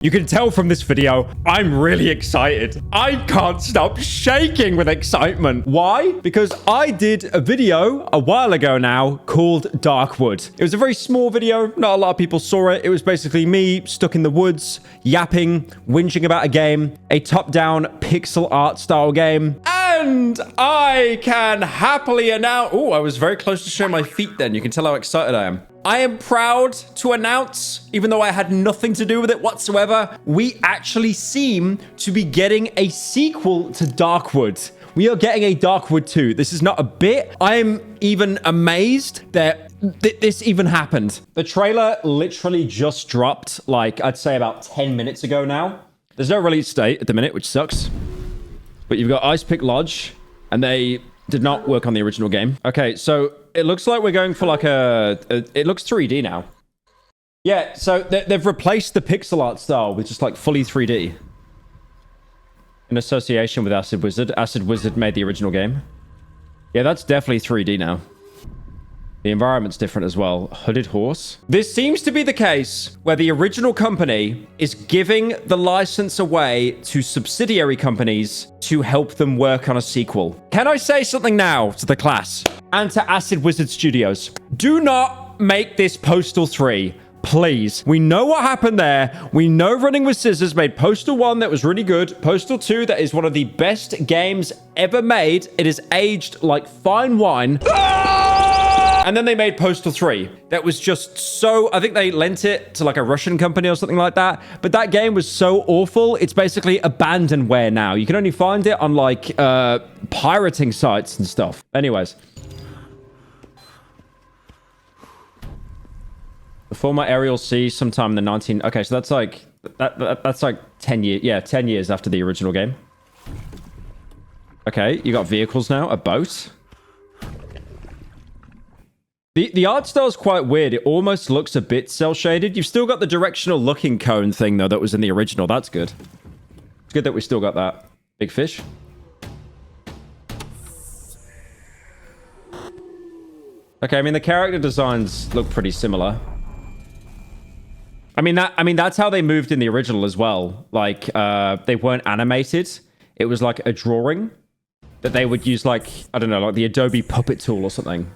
You can tell from this video, I'm really excited. I can't stop shaking with excitement. Why? Because I did a video a while ago now called Darkwood. It was a very small video. Not a lot of people saw it. It was basically me stuck in the woods, yapping, whinging about a game, a top-down pixel art style game. And I can happily announce... Oh, I was very close to showing my feet then. You can tell how excited I am. I am proud to announce, even though I had nothing to do with it whatsoever, we actually seem to be getting a sequel to Darkwood. We are getting a Darkwood 2. This is not a bit. I am even amazed that this even happened. The trailer literally just dropped, like, I'd say about 10 minutes ago now. There's no release date at the minute, which sucks. But you've got Ice Pick Lodge, and they did not work on the original game. Okay, so it looks like we're going for like it looks 3D now. Yeah, so they've replaced the pixel art style with just like fully 3D. In association with Acid Wizard. Acid Wizard made the original game. Yeah, that's definitely 3D now. The environment's different as well. Hooded Horse. This seems to be the case where the original company is giving the license away to subsidiary companies to help them work on a sequel. Can I say something now to the class and to Acid Wizard Studios? Do not make this Postal 3. Please. We know what happened there. We know Running with Scissors made Postal 1 that was really good. Postal 2 that is one of the best games ever made. It is aged like fine wine. And then they made Postal 3. That was just so... I think they lent it to like a Russian company or something like that. But that game was so awful. It's basically abandonware now. You can only find it on like pirating sites and stuff. Anyways. The former Aerial Sea sometime in the 19... Okay, so that's like... That's like 10 years... Yeah, 10 years after the original game. Okay, you got vehicles now. A boat. The art style is quite weird. It almost looks a bit cel-shaded. You've still got the directional looking cone thing, though, that was in the original. That's good. It's good that we still got that. Big fish. Okay, I mean, the character designs look pretty similar. I mean, that's how they moved in the original as well. Like, they weren't animated. It was like a drawing that they would use, like, I don't know, like the Adobe Puppet tool or something.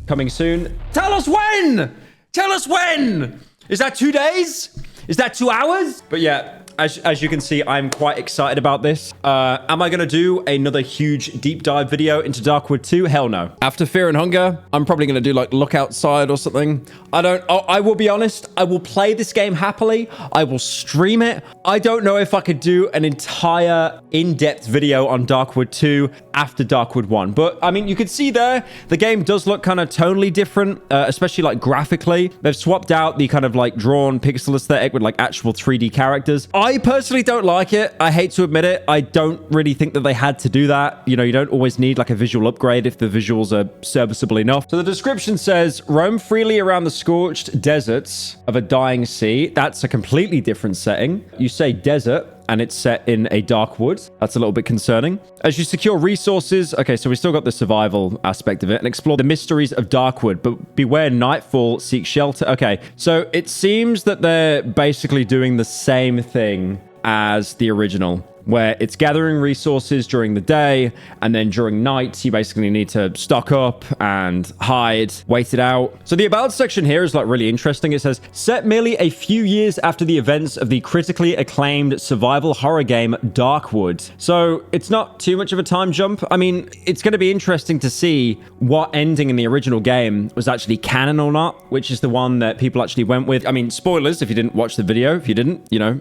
Coming soon. Tell us when! Tell us when! Is that 2 days? Is that 2 hours? But yeah, as you can see, I'm quite excited about this. Am I going to do another huge deep dive video into Darkwood 2? Hell no. After Fear and Hunger, I'm probably going to do like Look Outside or something. I will be honest. I will play this game happily. I will stream it. I don't know if I could do an entire in-depth video on Darkwood 2 after Darkwood 1. But I mean, you can see there, the game does look kind of tonally different, especially like graphically. They've swapped out the kind of like drawn pixel aesthetic with like actual 3D characters. I personally don't like it. I hate to admit it. I don't really think that they had to do that. You know, you don't always need like a visual upgrade if the visuals are serviceable enough. So the description says, roam freely around the scorched deserts of a dying sea. That's a completely different setting. You say desert, and it's set in a dark wood. That's a little bit concerning. As you secure resources, okay, so we still got the survival aspect of it, and explore the mysteries of Darkwood, but beware nightfall, seek shelter. Okay, so it seems that they're basically doing the same thing as the original, where it's gathering resources during the day, and then during night, you basically need to stock up and hide, wait it out. So the about section here is like really interesting. It says, set merely a few years after the events of the critically acclaimed survival horror game Darkwood. So it's not too much of a time jump. I mean, it's going to be interesting to see what ending in the original game was actually canon or not, which is the one that people actually went with. I mean, spoilers if you didn't watch the video. If you didn't, you know,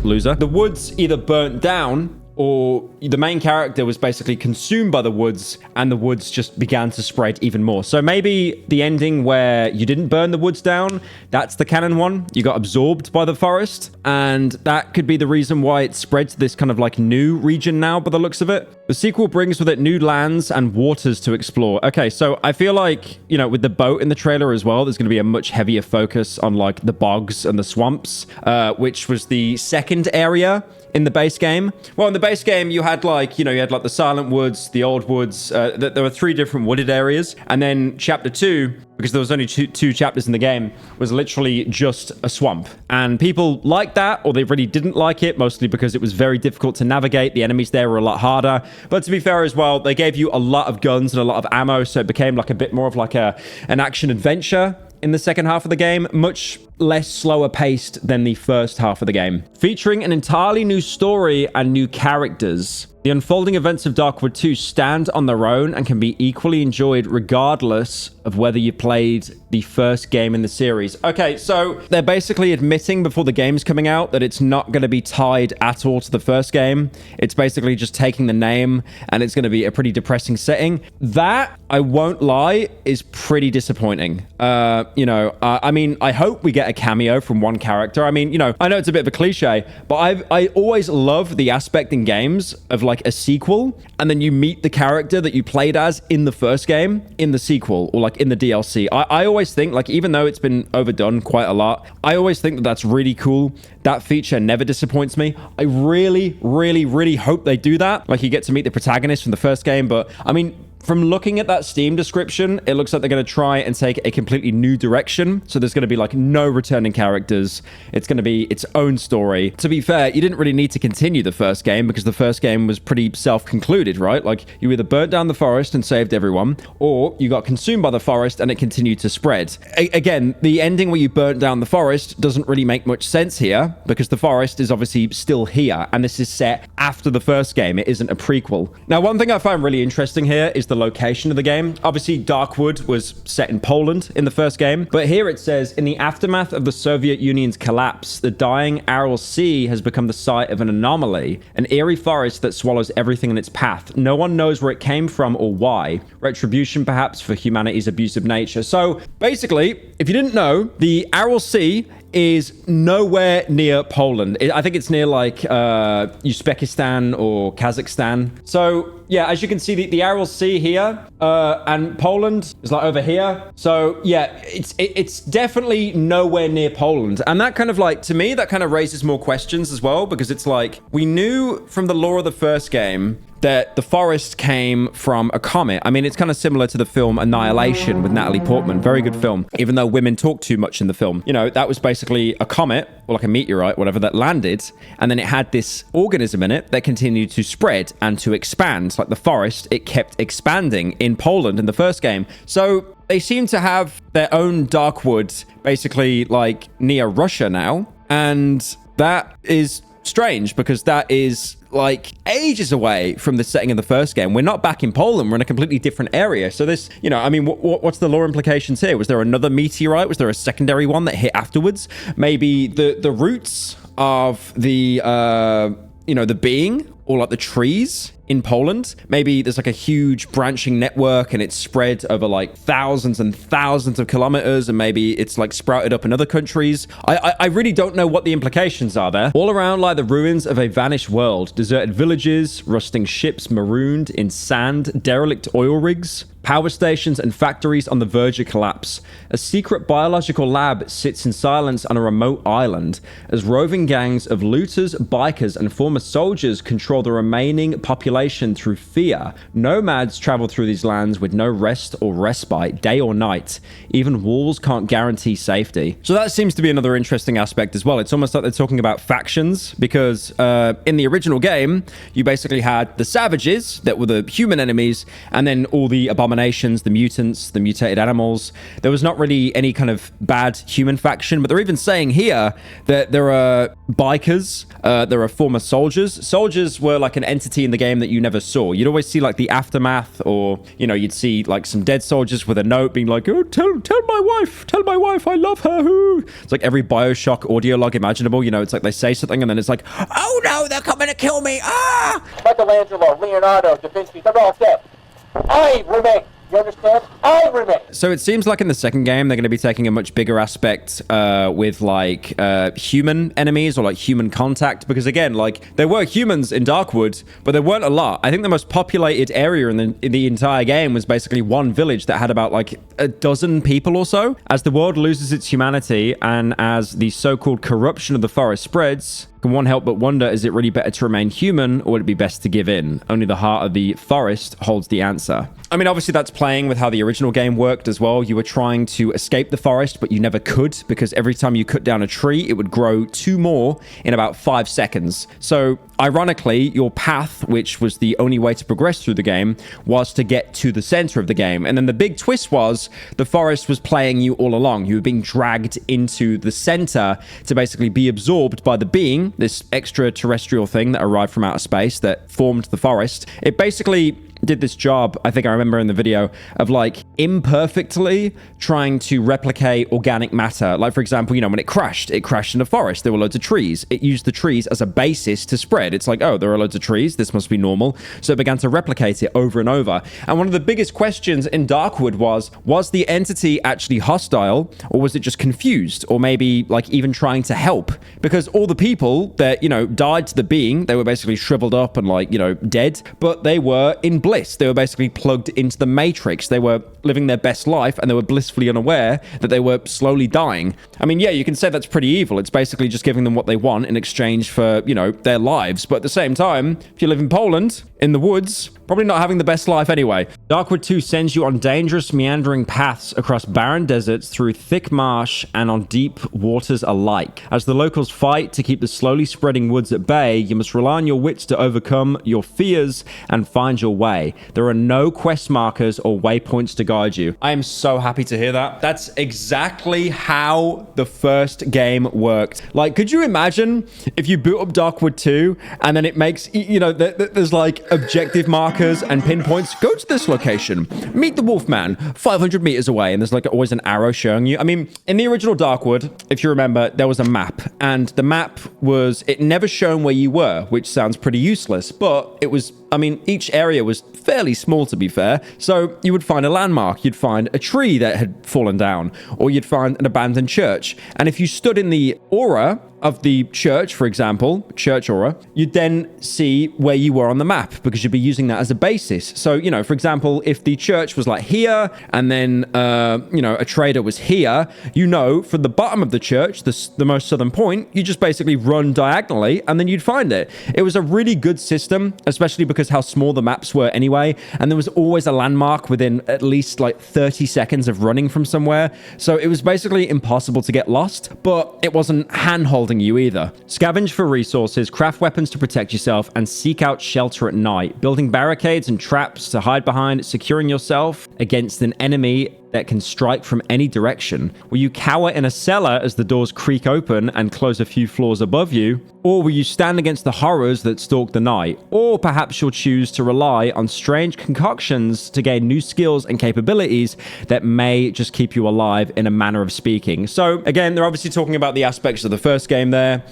loser. The woods either burnt down or the main character was basically consumed by the woods and the woods just began to spread even more. So maybe the ending where you didn't burn the woods down, that's the canon one. You got absorbed by the forest, and that could be the reason why it spread to this kind of like new region now by the looks of it. The sequel brings with it new lands and waters to explore. Okay, so I feel like, you know, with the boat in the trailer as well, there's going to be a much heavier focus on like the bogs and the swamps, which was the second area in the base game. Well, in the base game, you had like, you know, you had like the Silent Woods, the Old Woods. There were 3 different wooded areas. And then Chapter 2, because there was only two chapters in the game, was literally just a swamp. And people liked that, or they really didn't like it, mostly because it was very difficult to navigate. The enemies there were a lot harder. But to be fair as well, they gave you a lot of guns and a lot of ammo, so it became like a bit more of like an action adventure in the second half of the game, much less slower paced than the first half of the game. Featuring an entirely new story and new characters, the unfolding events of Darkwood 2 stand on their own and can be equally enjoyed regardless of whether you played the first game in the series. Okay, so they're basically admitting before the game's coming out that it's not going to be tied at all to the first game. It's basically just taking the name, and it's going to be a pretty depressing setting. That, I won't lie, is pretty disappointing. I mean, I hope we get a cameo from one character. I mean, I know it's a bit of a cliche, but I always love the aspect in games of like a sequel, and then you meet the character that you played as in the first game in the sequel, or like in the DLC. I always think, like, even though it's been overdone quite a lot, I always think that that's really cool. That feature never disappoints me. I really, really, really hope they do that. Like, you get to meet the protagonist from the first game, but I mean, from looking at that Steam description, it looks like they're going to try and take a completely new direction. So there's going to be like no returning characters. It's going to be its own story. To be fair, you didn't really need to continue the first game because the first game was pretty self-concluded, right? Like, you either burnt down the forest and saved everyone, or you got consumed by the forest and it continued to spread. Again, the ending where you burnt down the forest doesn't really make much sense here because the forest is obviously still here, and this is set after the first game. It isn't a prequel. Now, one thing I find really interesting here is the location of the game. Obviously, Darkwood was set in Poland in the first game, but here it says, in the aftermath of the Soviet Union's collapse, the dying Aral Sea has become the site of an anomaly, an eerie forest that swallows everything in its path. No one knows where it came from or why. Retribution, perhaps, for humanity's abusive nature. So, basically, if you didn't know, the Aral Sea is nowhere near Poland. I think it's near like Uzbekistan or Kazakhstan. So yeah, as you can see, the Aral Sea here, and Poland is like over here. So yeah, it's definitely nowhere near Poland. And that kind of like, to me, that kind of raises more questions as well, because it's like, we knew from the lore of the first game that the forest came from a comet. I mean, it's kind of similar to the film Annihilation with Natalie Portman. Very good film. Even though women talk too much in the film. That was basically a comet, or like a meteorite, whatever, that landed. And then it had this organism in it that continued to spread and to expand. Like the forest, it kept expanding in Poland in the first game. So they seem to have their own Darkwood, basically like near Russia now. And that is strange, because that is like ages away from the setting of the first game. We're not back in Poland. We're in a completely different area. So this, I mean, what's the lore implications here? Was there another meteorite? Was there a secondary one that hit afterwards? Maybe the roots of the, the being, or like the trees in Poland. Maybe there's like a huge branching network and it's spread over like thousands and thousands of kilometers, and maybe it's like sprouted up in other countries. I really don't know what the implications are there. All around lie the ruins of a vanished world, deserted villages, rusting ships marooned in sand, derelict oil rigs, power stations and factories on the verge of collapse. A secret biological lab sits in silence on a remote island as roving gangs of looters, bikers, and former soldiers control the remaining population through fear. Nomads travel through these lands with no rest or respite, day or night. Even walls can't guarantee safety. So that seems to be another interesting aspect as well. It's almost like they're talking about factions, because in the original game, you basically had the savages that were the human enemies, and then all the abominations, the mutants, the mutated animals. There was not really any kind of bad human faction, but they're even saying here that there are bikers, there are former soldiers. Soldiers were like an entity in the game that you never saw. You'd always see like the aftermath, or, you'd see like some dead soldiers with a note being like, oh, tell my wife I love her. Ooh. It's like every Bioshock audio log imaginable. It's like they say something and then it's like, oh no, they're coming to kill me. Ah! Michelangelo, Leonardo, Da Vinci, they're all dead. I remain. You understand? I remain. So it seems like in the second game, they're going to be taking a much bigger aspect with like human enemies, or like human contact. Because again, like there were humans in Darkwood, but there weren't a lot. I think the most populated area in the entire game was basically one village that had about like a dozen people or so. As the world loses its humanity and as the so-called corruption of the forest spreads, can one help but wonder, is it really better to remain human, or would it be best to give in? Only the heart of the forest holds the answer. I mean, obviously that's playing with how the original game worked as well. You were trying to escape the forest, but you never could, because every time you cut down a tree, it would grow 2 more in about 5 seconds. So ironically, your path, which was the only way to progress through the game, was to get to the center of the game. And then the big twist was the forest was playing you all along. You were being dragged into the center to basically be absorbed by the being, this extraterrestrial thing that arrived from outer space that formed the forest. It basically did this job, I think I remember in the video, of like imperfectly trying to replicate organic matter. Like, for example, you know, when it crashed in a forest. There were loads of trees. It used the trees as a basis to spread. It's like, oh, there are loads of trees. This must be normal. So it began to replicate it over and over. And one of the biggest questions in Darkwood was the entity actually hostile, or was it just confused, or maybe like even trying to help? Because all the people that, you know, died to the being, they were basically shriveled up and like, you know, dead, but they were in bliss. They were basically plugged into the matrix. They were living their best life, and they were blissfully unaware that they were slowly dying. I mean, yeah, you can say that's pretty evil. It's basically just giving them what they want in exchange for, you know, their lives. But at the same time, if you live in Poland, in the woods, probably not having the best life anyway. Darkwood 2 sends you on dangerous, meandering paths across barren deserts, through thick marsh, and on deep waters alike. As the locals fight to keep the slowly spreading woods at bay, you must rely on your wits to overcome your fears and find your way. There are no quest markers or waypoints to guide you. I am so happy to hear that. That's exactly how the first game worked. Like, could you imagine if you boot up Darkwood 2 and then it makes, you know, there's like objective markers and pinpoints. Go to this location. Meet the Wolfman 500 meters away. And there's like always an arrow showing you. I mean, in the original Darkwood, if you remember, there was a map. And the map was, it never shown where you were, which sounds pretty useless. But it was, I mean, each area was fairly small, to be fair. So you would find a landmark. You'd find a tree that had fallen down. Or you'd find an abandoned church. And if you stood in the aura of the church, for example, church aura, you'd then see where you were on the map, because you'd be using that as a basis. So, you know, for example, if the church was like here, and then, you know, a trader was here, you know, from the bottom of the church, the most southern point, you just basically run diagonally, and then you'd find it. It was a really good system, especially because how small the maps were anyway, and there was always a landmark within at least like 30 seconds of running from somewhere. So it was basically impossible to get lost, but it wasn't hand-holding you either. Scavenge for resources, craft weapons to protect yourself, and seek out shelter at night, building barricades and traps to hide behind, securing yourself against an enemy that can strike from any direction. Will you cower in a cellar as the doors creak open and close a few floors above you? Or will you stand against the horrors that stalk the night? Or perhaps you'll choose to rely on strange concoctions to gain new skills and capabilities that may just keep you alive, in a manner of speaking. So again, they're obviously talking about the aspects of the first game there.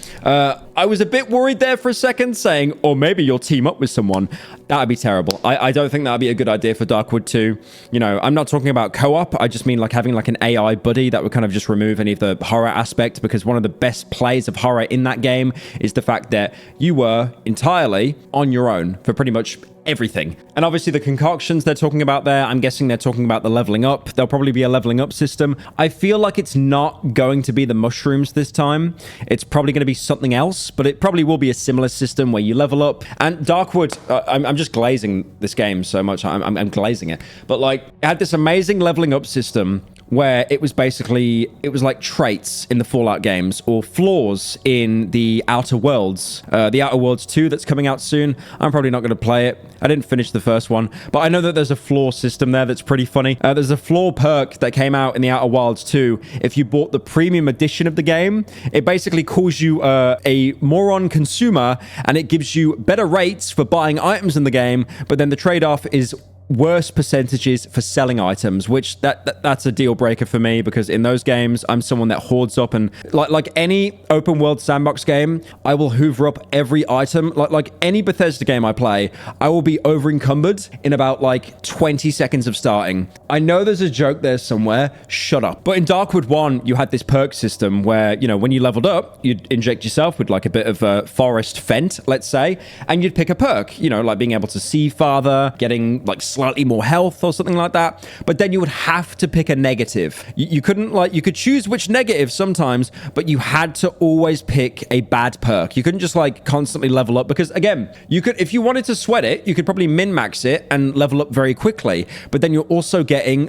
I was a bit worried there for a second, saying, or maybe you'll team up with someone. That would be terrible. I don't think that would be a good idea for Darkwood 2. You know, I'm not talking about co-op. I just mean like having like an AI buddy that would kind of just remove any of the horror aspect, because one of the best plays of horror in that game is the fact that you were entirely on your own for pretty much everything. And obviously the concoctions they're talking about there, I'm guessing they're talking about the leveling up. There'll probably be a leveling up system. I feel like it's not going to be the mushrooms this time. It's probably going to be something else, but it probably will be a similar system where you level up. And Darkwood, I'm just glazing this game so much. I'm glazing it. But like, it had this amazing leveling up system where it was basically, it was like traits in the Fallout games, or flaws in the Outer Worlds. The Outer Worlds 2 that's coming out soon. I'm probably not going to play it. I didn't finish the first one, but I know that there's a flaw system there that's pretty funny. There's a flaw perk that came out in the Outer Wilds 2. If you bought the premium edition of the game, it basically calls you a moron consumer, and it gives you better rates for buying items in the game, but then the trade-off is worse percentages for selling items, which that's a deal breaker for me, because in those games I'm someone that hoards up, and like any open world sandbox game, I will hoover up every item. Like any Bethesda game I play, I will be over encumbered in about like 20 seconds of starting. I know there's a joke there somewhere, shut up. But in Darkwood 1 you had this perk system where, you know, when you leveled up, you'd inject yourself with like a bit of a forest fent, let's say, and you'd pick a perk, you know, like being able to see farther, getting like slightly more health or something like that. But then you would have to pick a negative. You couldn't you could choose which negative sometimes, but you had to always pick a bad perk. You couldn't just constantly level up, because again, you could, if you wanted to sweat it, you could probably min-max it and level up very quickly. But then you're also getting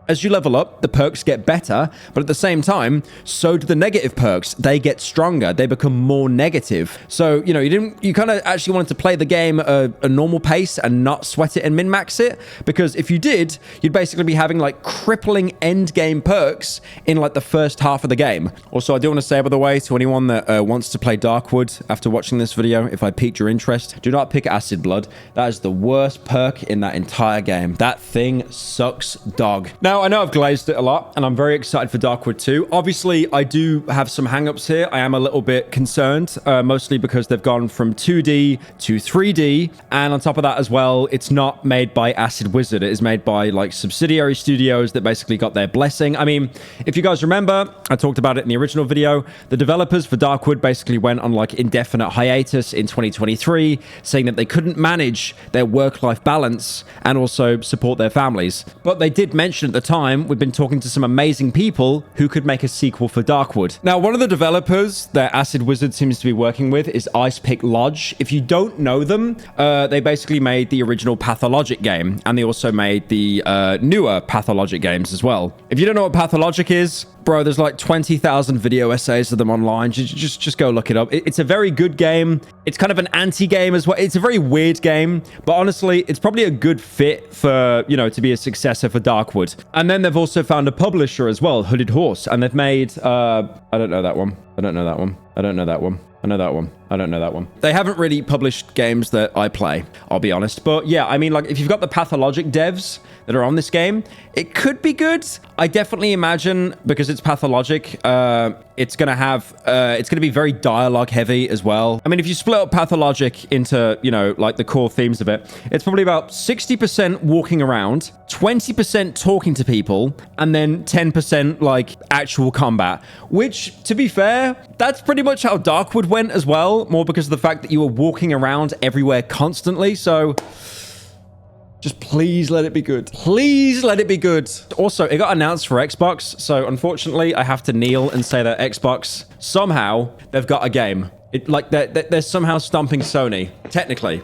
as you level up, the perks get better, but at the same time, so do the negative perks. They get stronger. They become more negative. So, you kind of actually wanted to play the game at a normal pace and not sweat it and min-max it, because if you did, you'd basically be having crippling end game perks in the first half of the game. Also, I do want to say, by the way, to anyone that wants to play Darkwood after watching this video, if I piqued your interest, do not pick Acid Blood. That is the worst perk in that entire game. That thing sucks dog. Now, I know I've glazed it a lot, and I'm very excited for Darkwood 2. Obviously, I do have some hangups here. I am a little bit concerned, mostly because they've gone from 2D to 3D, and on top of that as well, it's not made by Acid Wizard. It is made by subsidiary studios that basically got their blessing. I mean, if you guys remember, I talked about it in the original video. The developers for Darkwood basically went on indefinite hiatus in 2023, saying that they couldn't manage their work-life balance and also support their families. But they did mention at the time, we've been talking to some amazing people who could make a sequel for Darkwood. Now, one of the developers that Acid Wizard seems to be working with is Ice Pick Lodge. If you don't know them, they basically made the original Pathologic game, and they also made the newer Pathologic games as well. If you don't know what Pathologic is, bro, there's 20,000 video essays of them online. Just go look it up. It's a very good game. It's kind of an anti-game as well. It's a very weird game, but honestly, it's probably a good fit for, to be a successor for Darkwood. And then they've also found a publisher as well, Hooded Horse, and they've made, I don't know that one. I don't know that one. I don't know that one. I know that one. I don't know that one. They haven't really published games that I play, I'll be honest. But yeah, I mean, if you've got the Pathologic devs that are on this game, it could be good. I definitely imagine, because it's Pathologic, it's going to be very dialogue heavy as well. I mean, if you split up Pathologic into, the core themes of it, it's probably about 60% walking around, 20% talking to people, and then 10% actual combat, which, to be fair, that's pretty much how Darkwood went as well, more because of the fact that you were walking around everywhere constantly. So just please let it be good. Please let it be good. Also, it got announced for Xbox, so unfortunately, I have to kneel and say that Xbox, somehow, they've got a game. They're somehow stomping Sony. Technically.